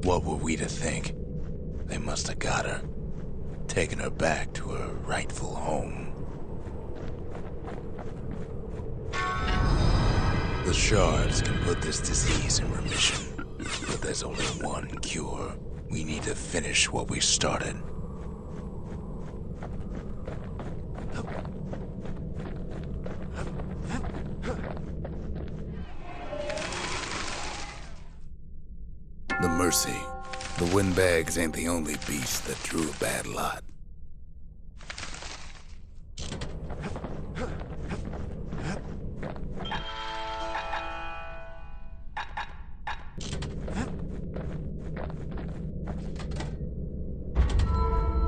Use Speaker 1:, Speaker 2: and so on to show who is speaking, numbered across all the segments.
Speaker 1: What were we to think? They must have got her, taken her back to her rightful home. The shards can put this disease in remission, but there's only one cure. We need to finish what we started. The mercy. The windbags ain't the only beast that drew a bad lot.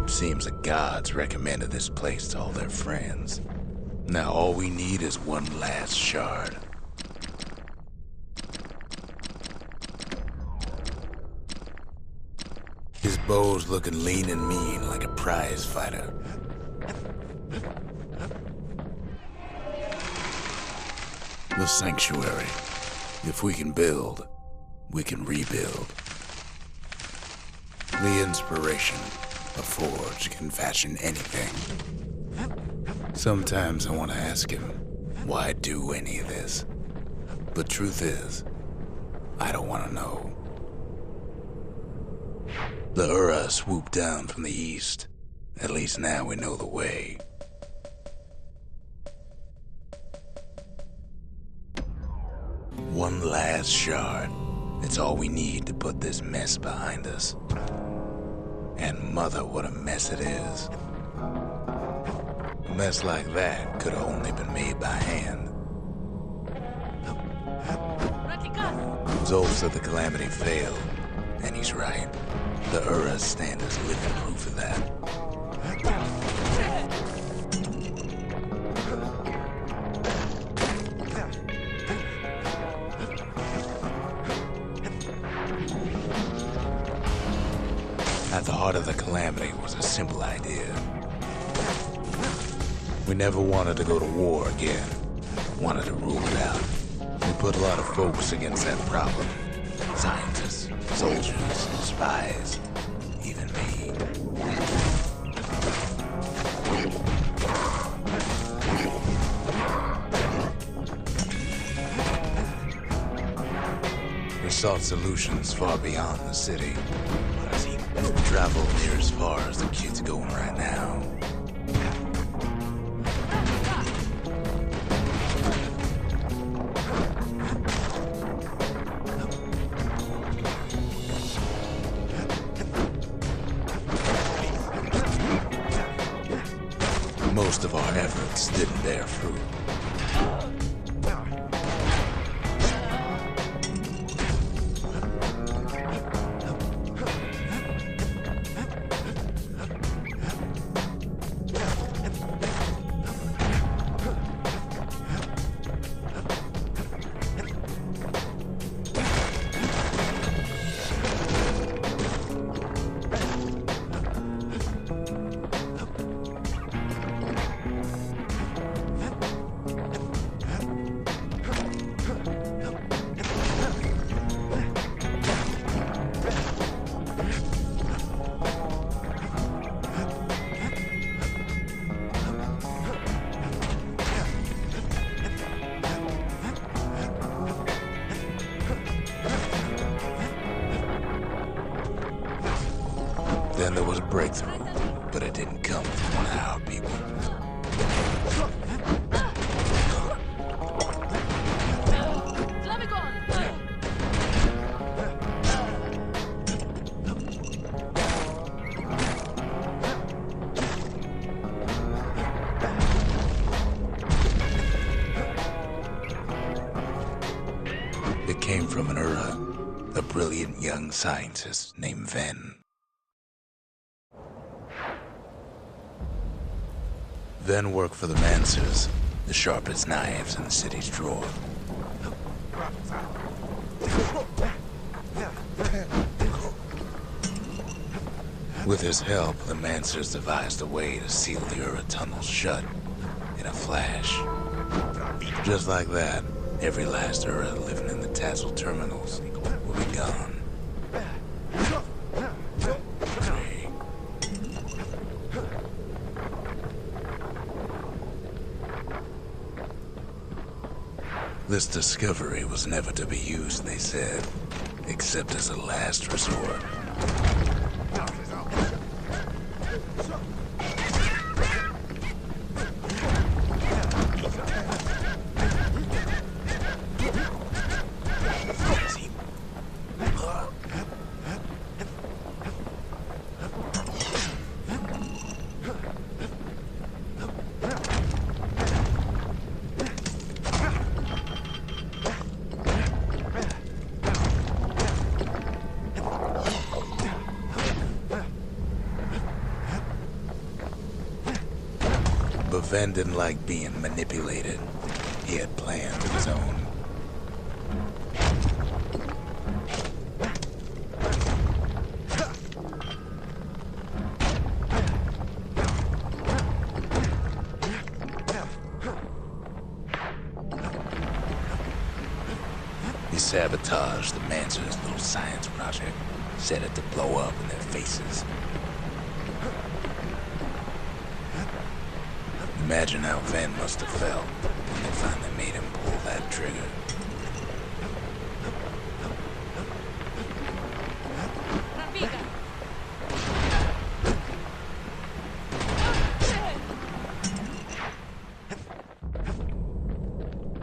Speaker 1: Seems the gods recommended this place to all their friends. Now all we need is one last shard. His bow's looking lean and mean like a prize fighter. The sanctuary. If we can build, we can rebuild. The inspiration. A forge can fashion anything. Sometimes I want to ask him, why do any of this? But truth is, I don't want to know. The Ura swooped down from the east. At least now we know the way. One last shard. It's all we need to put this mess behind us. And mother, what a mess it is. A mess like that could have only been made by hand. Zol said the calamity failed, and he's right. The Ura's stand as living proof of that. At the heart of the calamity was a simple idea. We never wanted to go to war again. Wanted to rule it out. We put a lot of folks against that problem. Scientists, soldiers, spies, even me. We sought solutions far beyond the city. Travel near as far as the kid's going right now. Most of our efforts didn't bear fruit. Then there was a breakthrough, but it didn't come from one of our people. It came from an Ura, a brilliant young scientist named Ven. Then worked for the Mancers, the sharpest knives in the city's drawer. With his help, the Mancers devised a way to seal the Ura tunnels shut in a flash. Just like that, every last Ura living in the Tassel terminals will be gone. This discovery was never to be used, they said, except as a last resort. But Ven didn't like being manipulated. He had plans of his own. He sabotaged the Mancer's little science project, set it to blow up in their faces. Imagine how Ven must have felt when they finally made him pull that trigger.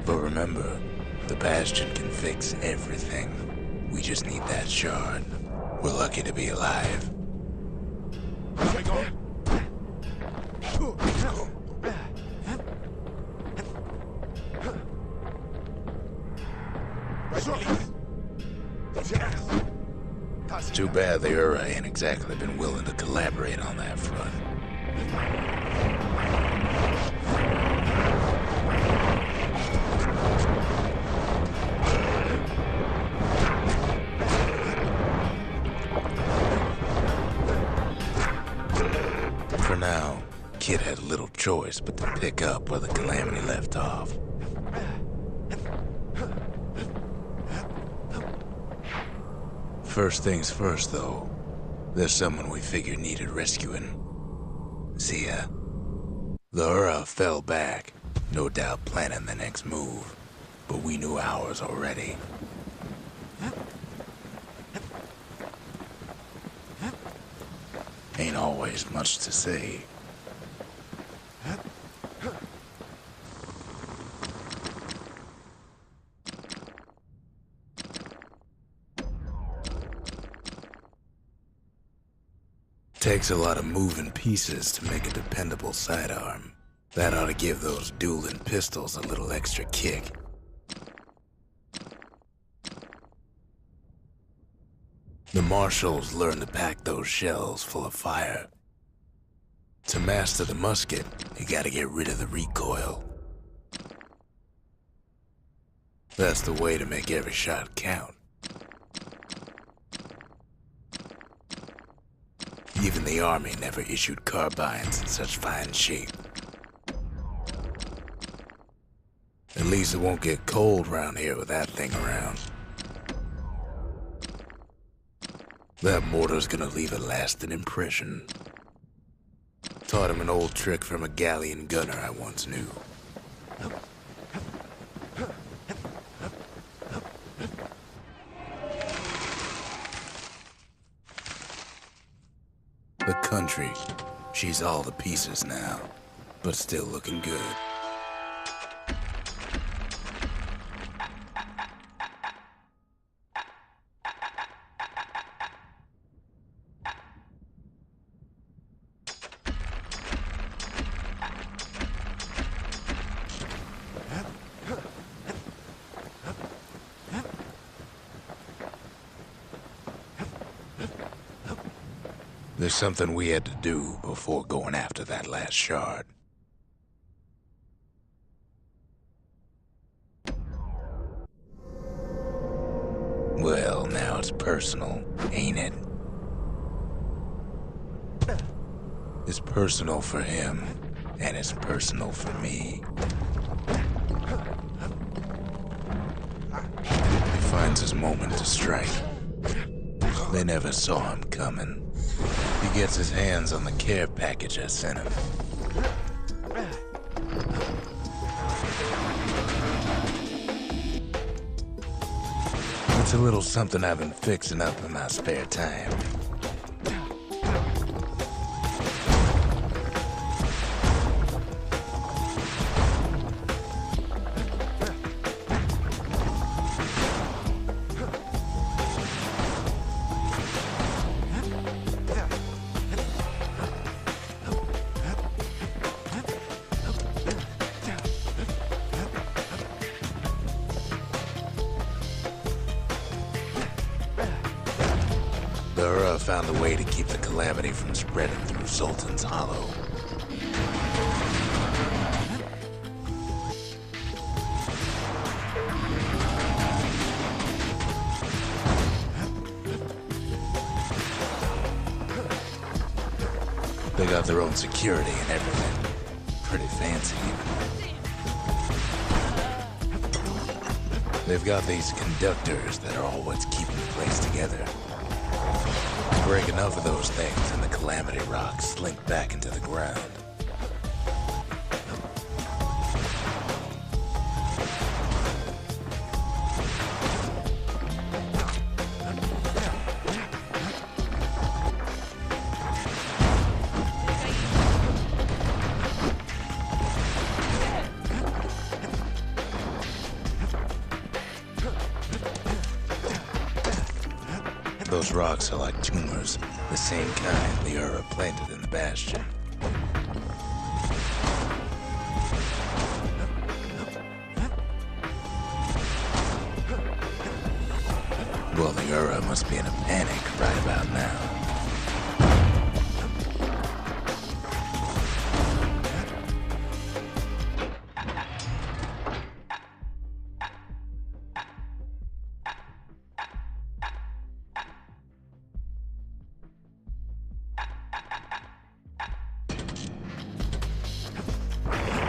Speaker 1: But remember, the Bastion can fix everything. We just need that shard. We're lucky to be alive. Too bad the Ura ain't exactly been willing to collaborate on that front. For now, Kid had little choice but to pick up where the Calamity left off. First things first, though, there's someone we figured needed rescuing. Zia. The Ura fell back, no doubt planning the next move, but we knew ours already. Ain't always much to say. Takes a lot of moving pieces to make a dependable sidearm. That ought to give those dueling pistols a little extra kick. The marshals learned to pack those shells full of fire. To master the musket, you gotta get rid of the recoil. That's the way to make every shot count. Even the army never issued carbines in such fine shape. At least it won't get cold around here with that thing around. That mortar's gonna leave a lasting impression. Taught him an old trick from a galleon gunner I once knew. The country, she's all the pieces now, but still looking good. There's something we had to do before going after that last shard. Well, now it's personal, ain't it? It's personal for him, and it's personal for me. He finds his moment to strike. They never saw him coming. He gets his hands on the care package I sent him. It's a little something I've been fixing up in my spare time. Found a way to keep the calamity from spreading through Sultan's Hollow. They got their own security and everything. Pretty fancy. They've got these conductors that are all what's keeping the place together. Break enough of those things and the calamity rocks slink back into the ground. Those rocks are like tumors, the same kind the Ura planted in the Bastion. Well, the Ura must be in a panic right about now.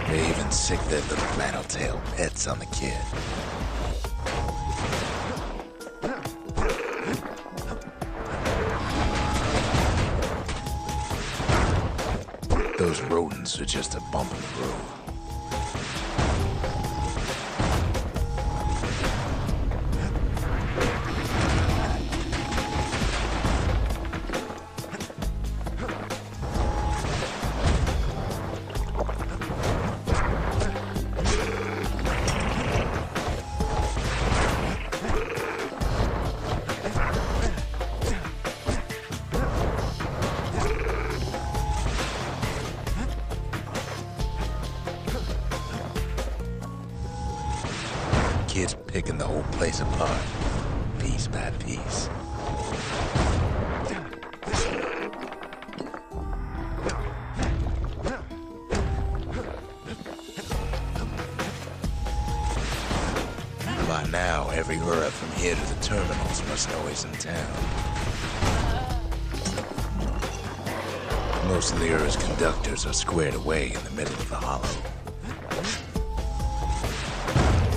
Speaker 1: They even sick their little rattletail pets on the kid. Those rodents are just a bump in the road. Kids picking the whole place apart, piece by piece. By now, every Ura from here to the terminals must know he's in town. Most of the Ura's conductors are squared away in the middle of the hollow.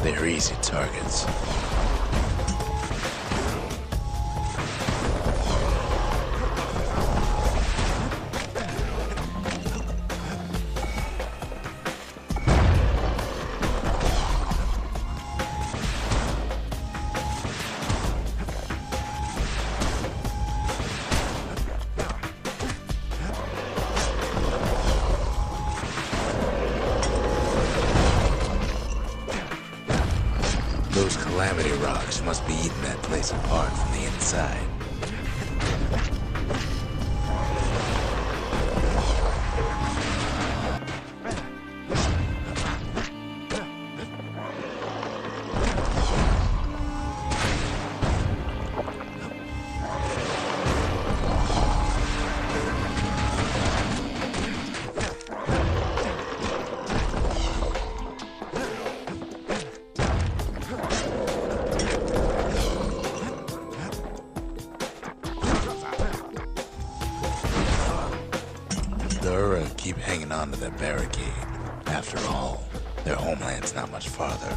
Speaker 1: They're easy targets. Those calamity rocks must be eating that place apart from the inside. Keep hanging on to their barricade. After all, their homeland's not much farther.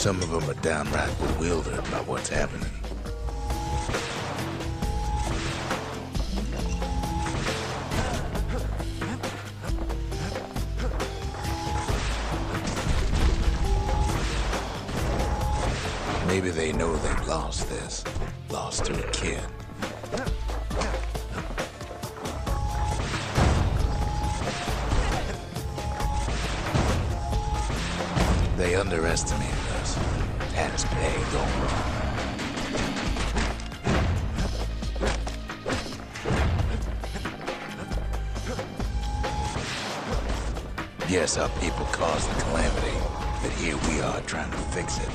Speaker 1: Some of them are downright bewildered by what's happening. Maybe they know they've lost this, lost to a kid. They underestimated us. Had us pegged on wrong. Yes, our people caused the calamity, but here we are trying to fix it.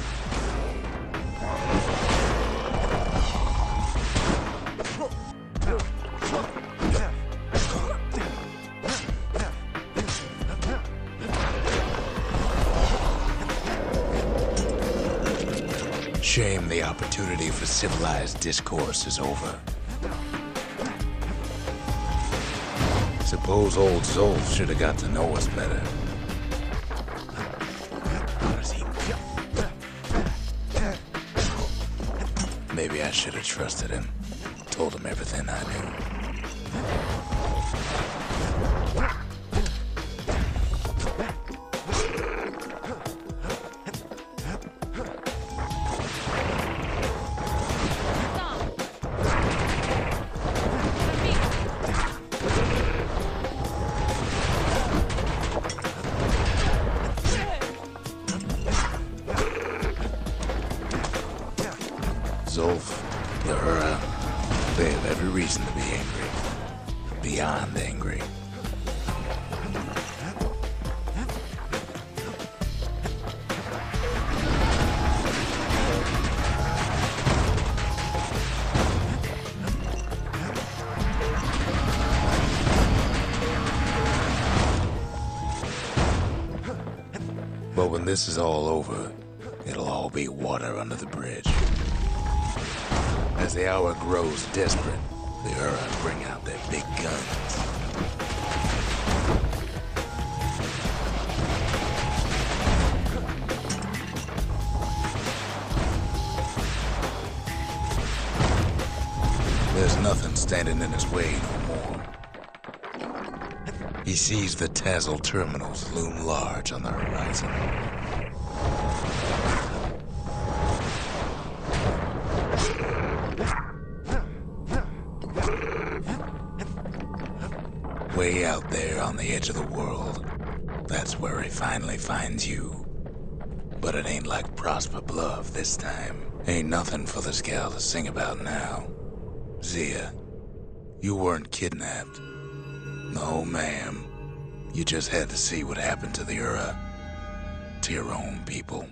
Speaker 1: Shame the opportunity for civilized discourse is over. Suppose old Zolf should have got to know us better. Maybe I should have trusted him. Told him everything I knew. Zolf, the Ura, they have every reason to be angry. Beyond angry. But when this is all over, it'll all be water under the bridge. As the hour grows desperate, the Ura bring out their big guns. There's nothing standing in his way no more. He sees the Tassel terminals loom large on the horizon. Way out there on the edge of the world, that's where he finally finds you. But it ain't like Prosper Bluff this time. Ain't nothing for this gal to sing about now. Zia, you weren't kidnapped. No, ma'am. You just had to see what happened to the Ura, to your own people.